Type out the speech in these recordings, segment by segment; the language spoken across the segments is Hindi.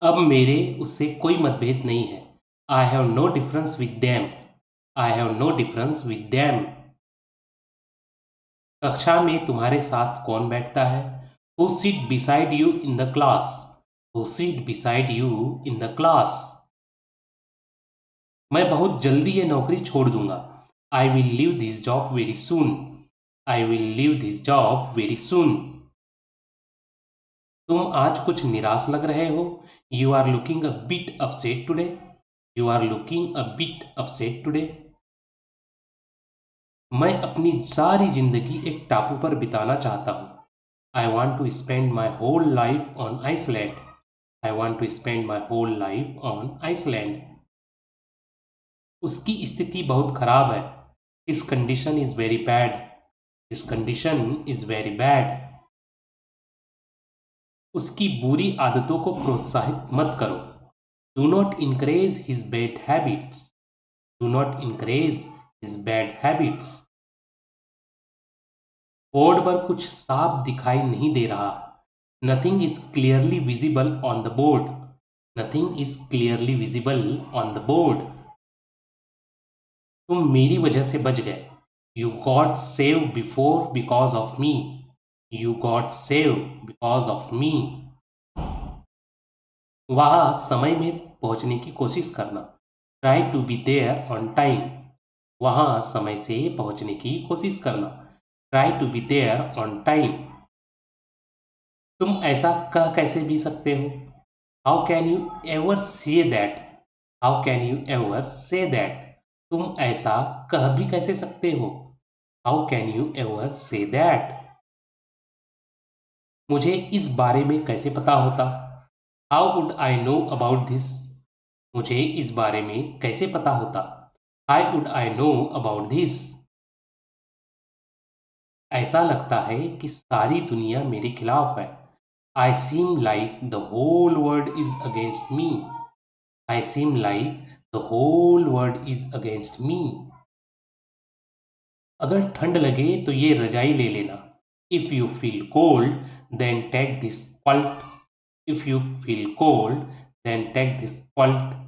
अब मेरे उससे कोई मतभेद नहीं है। I have no difference with them. I have no difference with them. कक्षा में तुम्हारे साथ कौन बैठता है? Who sit beside you in the class? Who sit beside you in the class? मैं बहुत जल्दी ये नौकरी छोड़ दूंगा। I will leave this job very soon. I will leave this job very soon. तुम आज कुछ निराश लग रहे हो। You are looking a bit upset today. You are looking a bit upset today. मैं अपनी सारी जिंदगी एक टापू पर बिताना चाहता हूँ। I want to spend my whole life on Iceland. I want to spend my whole life on Iceland. उसकी स्थिति बहुत खराब है। His condition is very bad. His condition is very bad. उसकी बुरी आदतों को प्रोत्साहित मत करो। Do not encourage his bad habits. Do not encourage his bad habits. Board पर कुछ साफ दिखाई नहीं दे रहा। Nothing is clearly visible on the board. Nothing is clearly visible on the board. तुम मेरी वजह से बच गए। You got save before because of me. You got save because of me. वहां समय में पहुंचने की कोशिश करना। Try to be there on time. वहां समय से पहुंचने की कोशिश करना। Try to be there on time. तुम ऐसा कह कैसे भी सकते हो? How can you ever say that? How can you ever say that? तुम ऐसा कह भी कैसे सकते हो? How can you ever say that? मुझे इस बारे में कैसे पता होता? How would I know about this? मुझे इस बारे में कैसे पता होता? How would I know about this? ऐसा लगता है कि सारी दुनिया मेरे खिलाफ है। I seem like the whole world is against me. I seem like the whole world is against me. अगर ठंड लगे तो ये रजाई ले लेना। If you feel cold then take this quilt. If you feel cold then take this quilt.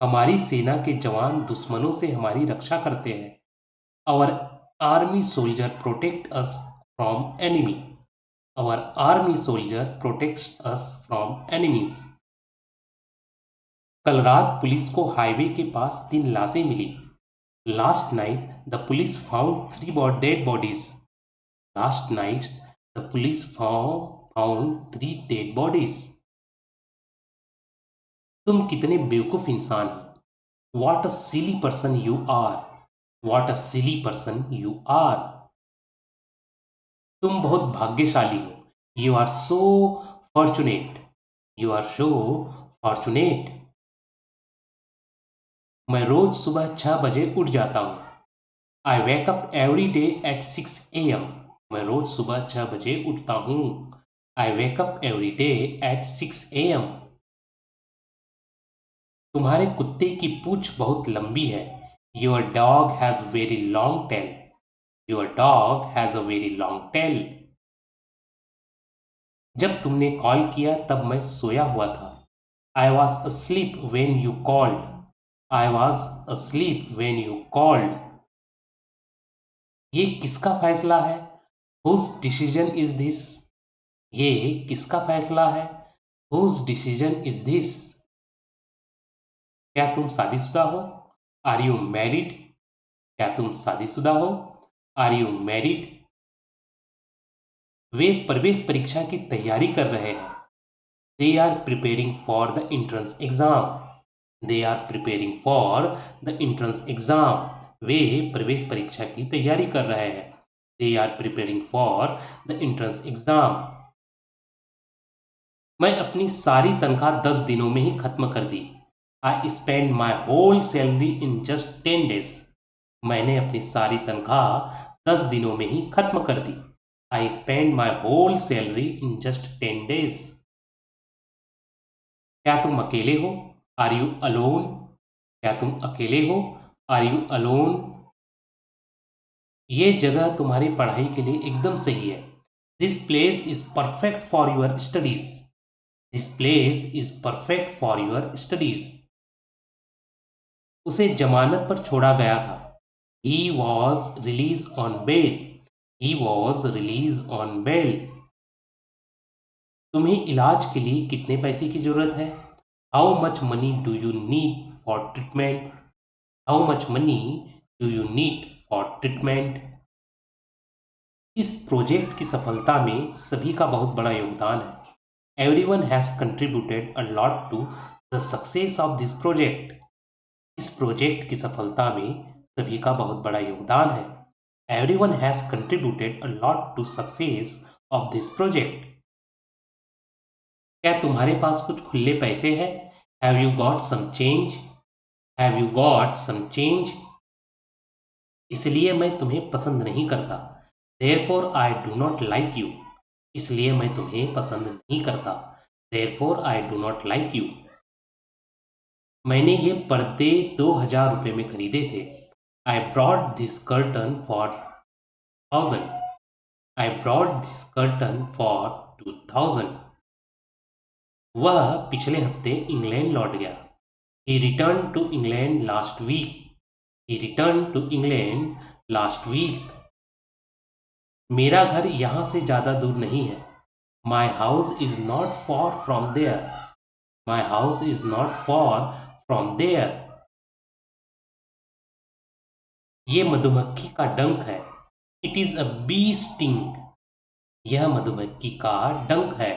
हमारी सेना के जवान दुश्मनों से हमारी रक्षा करते हैं। Our army soldier protect us from enemy. Our army soldier protects us from enemies. कल रात पुलिस को हाईवे के पास 3 लाशें मिली। Last night the police found 3 dead bodies. Last night the police found 3 dead bodies. तुम कितने बेवकूफ इंसान हो। What a silly person you are. What a silly person you are. तुम बहुत भाग्यशाली हो। You are so fortunate. You are so fortunate. मैं रोज सुबह 6 बजे उठ जाता हूँ। I wake up every day at 6 AM। मैं रोज सुबह 6 बजे उठता हूँ। I wake up every day at 6 AM। तुम्हारे कुत्ते की पूंछ बहुत लंबी है। Your dog has very long tail. Your dog has a very long tail. जब तुमने कॉल किया तब मैं सोया हुआ था। I was asleep when you called। I was asleep when you called। ये किसका फैसला है? Whose decision is this? ये किसका फैसला है? Whose decision is this? क्या तुम शादीशुदा हो? Are you married? क्या तुम शादीशुदा हो? Are you married? वे प्रवेश परीक्षा की तैयारी कर रहे हैं। They are preparing for the entrance exam। They are preparing for the entrance exam। वे प्रवेश परीक्षा की तैयारी कर रहे हैं। They are preparing for the entrance exam। मैं अपनी सारी तनख्वाह 10 दिनों में ही खत्म कर दी। I spend my whole salary in just 10 days। मैंने अपनी सारी तनख्वाह 10 दिनों में ही खत्म कर दी। I spend my whole salary in just 10 days। क्या तुम अकेले हो? Are you alone? क्या तुम अकेले हो? Are you alone? ये जगह तुम्हारी पढ़ाई के लिए एकदम सही है। This place is perfect for your studies. This place is perfect for your studies. उसे जमानत पर छोड़ा गया था। He was released on bail. He was released on bail. तुम्हें इलाज के लिए कितने पैसे की जरूरत है? How much money do you need for treatment? How much money do you need for treatment? इस प्रोजेक्ट की सफलता में सभी का बहुत बड़ा योगदान है। Everyone has contributed a lot to the success of this project. इस प्रोजेक्ट की सफलता में सभी का बहुत बड़ा योगदान है। Everyone has contributed a lot to success of this project. क्या तुम्हारे पास कुछ खुले पैसे हैं? Have you got some change? Have you got some change? इसलिए मैं तुम्हें पसंद नहीं करता। Therefore I do not like you. इसलिए मैं तुम्हें पसंद नहीं करता। Therefore I do not like you. मैंने ये पर्दे 2000 रुपये में खरीदे थे। I brought this curtain for 1000. I brought this curtain for 2000. वह पिछले हफ्ते इंग्लैंड लौट गया। He returned to England last week. He returned to England last week. मेरा घर यहाँ से ज़्यादा दूर नहीं है। My house is not far from there. My house is not far from there. ये मधुमक्खी का डंक है। It is a bee sting. यह मधुमक्खी का डंक है।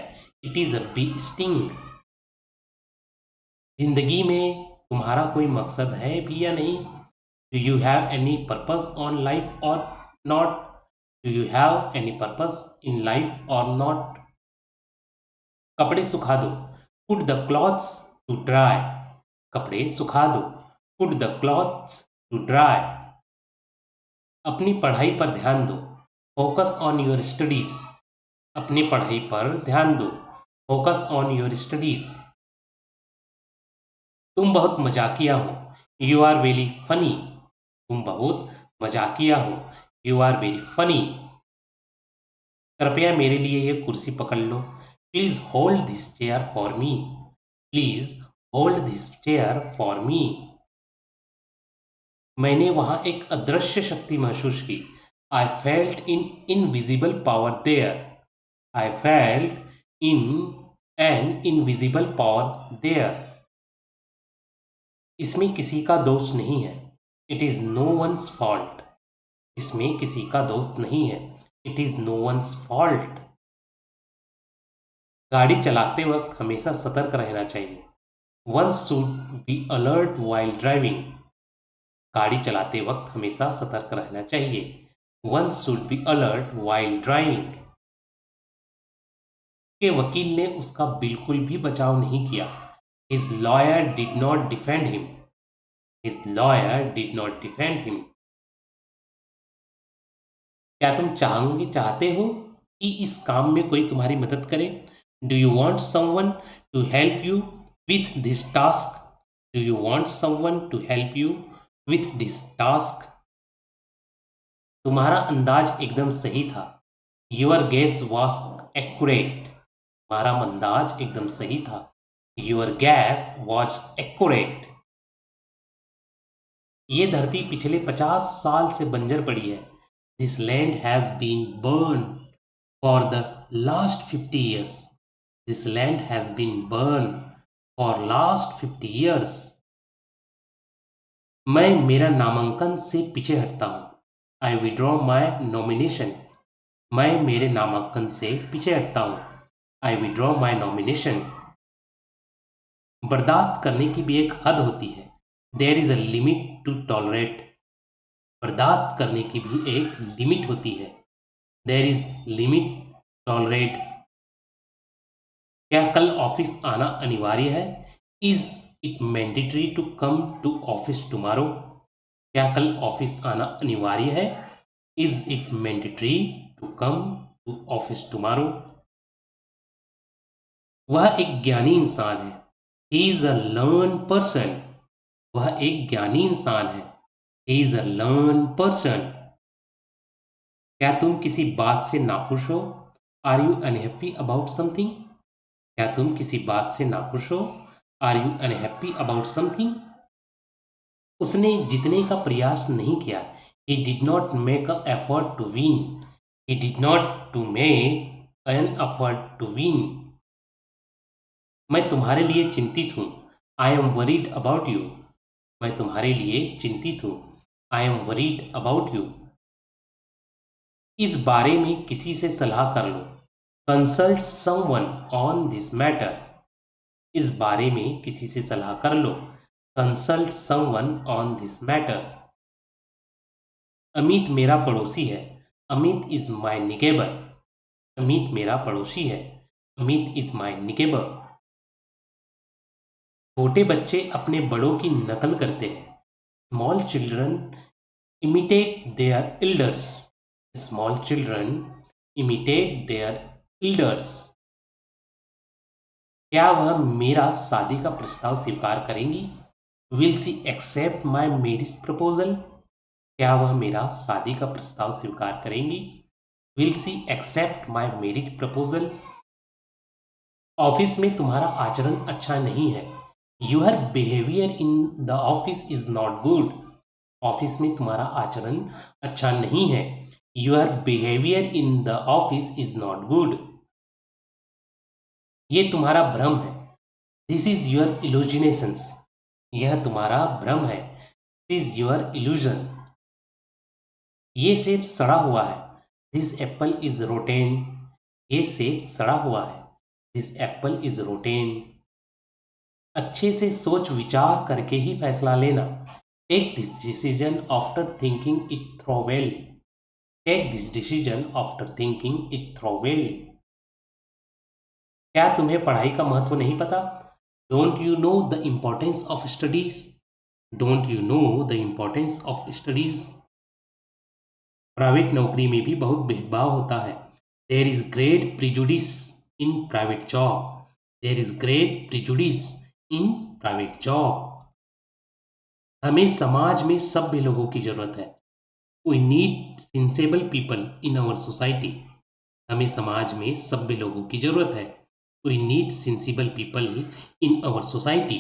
It is a bee sting. जिंदगी में तुम्हारा कोई मकसद है भी या नहीं? Do you have any purpose on life or not? Do you have any purpose in life or not? कपड़े सुखा दो। Put the clothes to dry. कपड़े सुखा दो। Put the clothes to dry. अपनी पढ़ाई पर ध्यान दो। Focus on your studies. अपनी पढ़ाई पर ध्यान दो। Focus on your studies. तुम बहुत मजाकिया हो। You are very funny. तुम बहुत मजाकिया हो। You are very funny. कृपया मेरे लिए ये कुर्सी पकड़ लो। Please hold this chair for me. Please hold this chair for me. मैंने वहाँ एक अदृश्य शक्ति महसूस की। I felt an invisible power there. I felt in an invisible power there. इसमें किसी का दोष नहीं है। It is no one's fault. इसमें किसी का दोष नहीं है। It is no one's fault. गाड़ी चलाते वक्त हमेशा सतर्क रहना चाहिए। One should be alert while driving. गाड़ी चलाते वक्त हमेशा सतर्क रहना चाहिए। One should be alert while driving. के वकील ने उसका बिल्कुल भी बचाव नहीं किया। His lawyer did not defend him. His lawyer did not defend him. क्या तुम चाहते हो कि इस काम में कोई तुम्हारी मदद करे? Do you want someone to help you with this task? Do you want someone to help you with this task? तुम्हारा अंदाज एकदम सही था। Your guess was accurate. तुम्हारा अंदाज एकदम सही था। Your guess was accurate. ये धरती पिछले 50 साल से बंजर पड़ी है। This land has been burned for the last 50 years. This land has been burned for last 50 years. मैं मेरा नामांकन से पीछे हटता हूँ। I withdraw my nomination. मैं मेरे नामांकन से पीछे हटता हूँ। I withdraw my nomination. बर्दाश्त करने की भी एक हद होती है। There is a limit to tolerate. बर्दाश्त करने की भी एक लिमिट होती है। There is limit tolerate. क्या कल ऑफिस आना अनिवार्य है? Is it mandatory to come to office tomorrow? क्या कल ऑफिस आना अनिवार्य है? Is it mandatory to come to office tomorrow? वह एक ज्ञानी इंसान है। He is a learned person. वह एक ज्ञानी इंसान है। He is a learned person. क्या तुम किसी बात से नाखुश हो? Are you unhappy about something? क्या तुम किसी बात से नाखुश हो? Are you unhappy about something? उसने जीतने का प्रयास नहीं किया। He did not make a effort to win. He did not to make an effort to win. मैं तुम्हारे लिए चिंतित हूँ। I am worried about you. मैं तुम्हारे लिए चिंतित हूँ। I am worried about you. इस बारे में किसी से सलाह कर लो। Consult someone on this matter. इस बारे में किसी से सलाह कर लो। Consult someone on this matter. Amit मेरा पड़ोसी है। Amit is my neighbour. Amit मेरा पड़ोसी है। Amit is my neighbour. छोटे बच्चे अपने बड़ों की नकल करते हैं। Small children imitate their elders. Small children imitate their elders. क्या वह मेरा शादी का प्रस्ताव स्वीकार करेंगी? Will she accept my marriage proposal? क्या वह मेरा शादी का प्रस्ताव स्वीकार करेंगी? Will she accept my marriage proposal? Office में तुम्हारा आचरण अच्छा नहीं है। Your behaviour in the office is not good. Office में तुम्हारा आचरण अच्छा नहीं है। Your behaviour in the office is not good. ये तुम्हारा भ्रम है। This is your illusions. यह तुम्हारा भ्रम है। This is your illusion. ये सेब सड़ा हुआ है। This apple is rotten. ये सेब सड़ा हुआ है। This apple is rotten. अच्छे से सोच विचार करके ही फैसला लेना। Take this decision after thinking it through well. Take this decision after thinking it through well. क्या तुम्हें पढ़ाई का महत्व नहीं पता? Don't you know the importance of studies? Don't you know the importance of studies? Private नौकरी में भी बहुत भेदभाव होता है। There is great prejudice in private job. There is great prejudice in private job. हमें समाज में सभ्य लोगों की जरूरत है। We need sensible people in our society. हमें समाज में सभ्य लोगों की जरूरत है। We need sensible people in our society.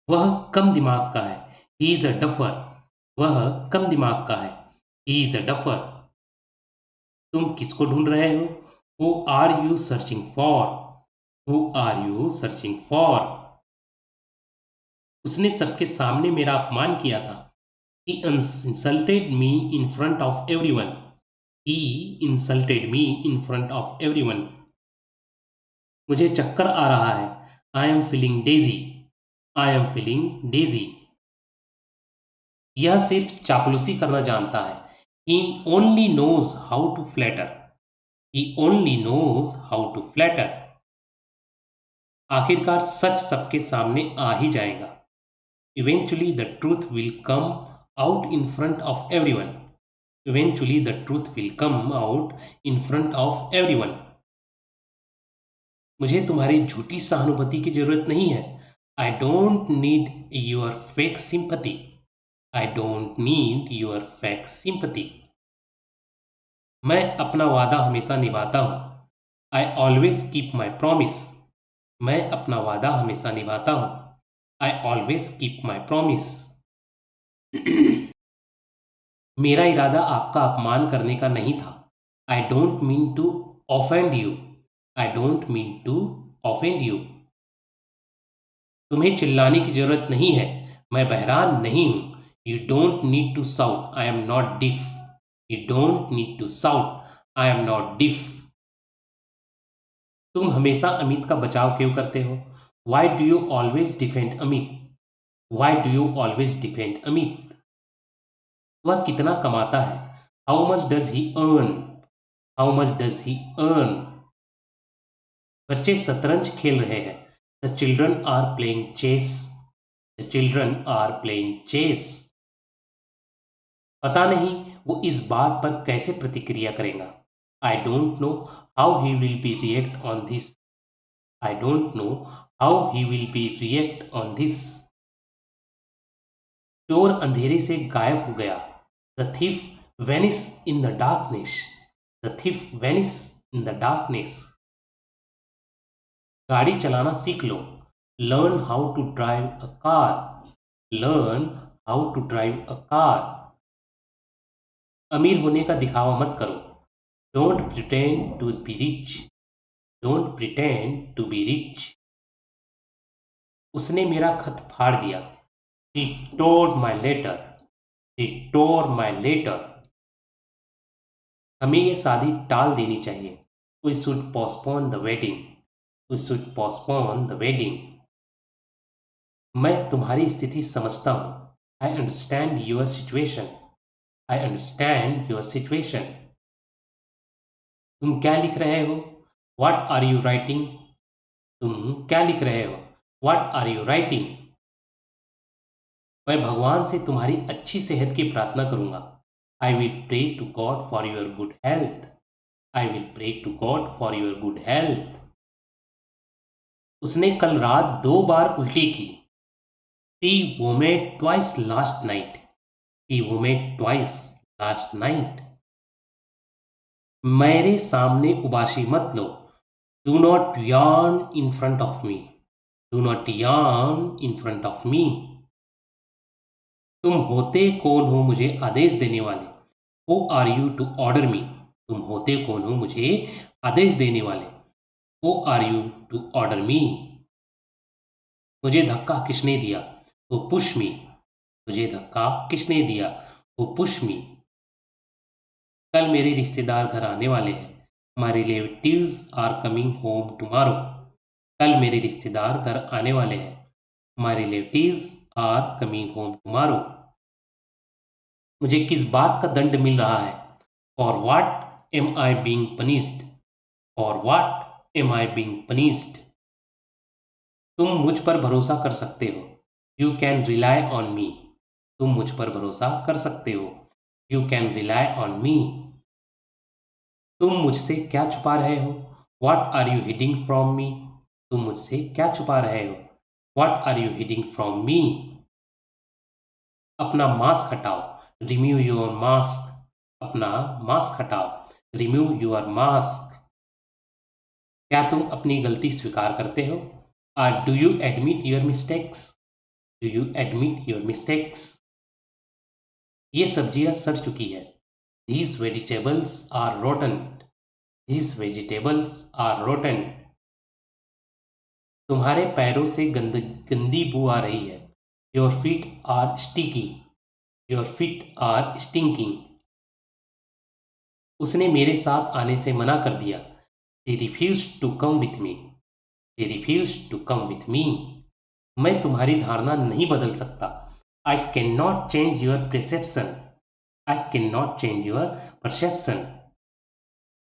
वह कम दिमाग का है। He is a duffer. वह कम दिमाग का है। He is a duffer. तुम किसको ढूंढ रहे हो? Who are you searching for? Who are you searching for? उसने सबके सामने मेरा अपमान किया था। He insulted me in front of everyone. He insulted me in front of everyone. मुझे चक्कर आ रहा है। I am feeling dizzy. I am feeling dizzy. यह सिर्फ चापलूसी करना जानता है। He only knows how to flatter. He only knows how to flatter. आखिरकार सच सबके सामने आ ही जाएगा। Eventually the truth will come out in front of everyone. Eventually the truth will come out in front of everyone. मुझे तुम्हारी झूठी सहानुभूति की जरूरत नहीं है। I don't need your fake sympathy. I don't need your fake sympathy. मैं अपना वादा हमेशा निभाता हूँ। I always keep my promise. मैं अपना वादा हमेशा निभाता हूँ। I always keep my promise. मेरा इरादा आपका अपमान करने का नहीं था। I don't mean to offend you. I don't mean to offend you. तुम्हें चिल्लाने की जरूरत नहीं है। मैं बहरान नहीं हूं। You don't need to shout. I am not deaf. You don't need to shout. I am not deaf. तुम हमेशा अमित का बचाव क्यों करते हो? Why do you always defend Amit? Why do you always defend Amit? वह कितना कमाता है? How much does he earn? How much does he earn? बच्चे शतरंज खेल रहे हैं। The children are playing chess. The children are playing chess. पता नहीं वो इस बात पर कैसे प्रतिक्रिया करेगा। I don't know how he will be react on this. I don't know how he will be react on this. चोर अंधेरे से गायब हो गया। The thief vanished in the darkness. The thief vanished in the darkness. गाड़ी चलाना सीख लो। Learn how to drive a car. Learn how to drive a car. अमीर होने का दिखावा मत करो। Don't pretend to be rich. Don't pretend to be rich. उसने मेरा खत फाड़ दिया। She tore my letter. She tore my letter. हमें ये शादी टाल देनी चाहिए। We should postpone the wedding. We should postpone the wedding. मैं तुम्हारी स्थिति समझता हूँ। I understand your situation. I understand your situation. तुम क्या लिख रहे हो? What are you writing? तुम क्या लिख रहे हो? What are you writing? मैं भगवान से तुम्हारी अच्छी सेहत की प्रार्थना करूंगा। I will pray to God for your good health. I will pray to God for your good health. उसने कल रात 2 बार उल्टी की। She vomited twice last night. She vomited twice last night. मेरे सामने उबासी मत लो। Do not yawn in front of me. Do not yawn in front of me. तुम होते कौन हो मुझे आदेश देने वाले? Who are you to order me? तुम होते कौन हो मुझे आदेश देने वाले? Who are you to order me? मुझे धक्का किसने दिया? Who pushed me? मुझे धक्का किसने दिया? Who pushed me? कल मेरे रिश्तेदार घर आने वाले हैं। My relatives are coming home tomorrow. कल मेरे रिश्तेदार घर आने वाले हैं। My relatives are coming home tomorrow. मुझे किस बात का दंड मिल रहा है? For what am I being punished? For what am I being punished? तुम मुझ पर भरोसा कर सकते हो। You can rely on me. तुम मुझ पर भरोसा कर सकते हो। You can rely on me. तुम मुझसे क्या छुपा रहे हो? What are you hiding from me? तुम मुझसे क्या छुपा रहे हो? What are you hiding from me? अपना मास्क हटाओ। Remove your mask. अपना मास्क हटाओ। Remove your mask. क्या तुम अपनी गलती स्वीकार करते हो? Do you admit your mistakes? Do you admit your mistakes? ये सब्जियां सड़ चुकी है। These vegetables are rotten. These vegetables are rotten. तुम्हारे पैरों से गंदी बू आ रही है। Your feet are sticky. Your feet are stinking. उसने मेरे साथ आने से मना कर दिया। She refused to come with me. She refused to come with me. मैं तुम्हारी धारणा नहीं बदल सकता। I cannot change your perception. I cannot change your perception.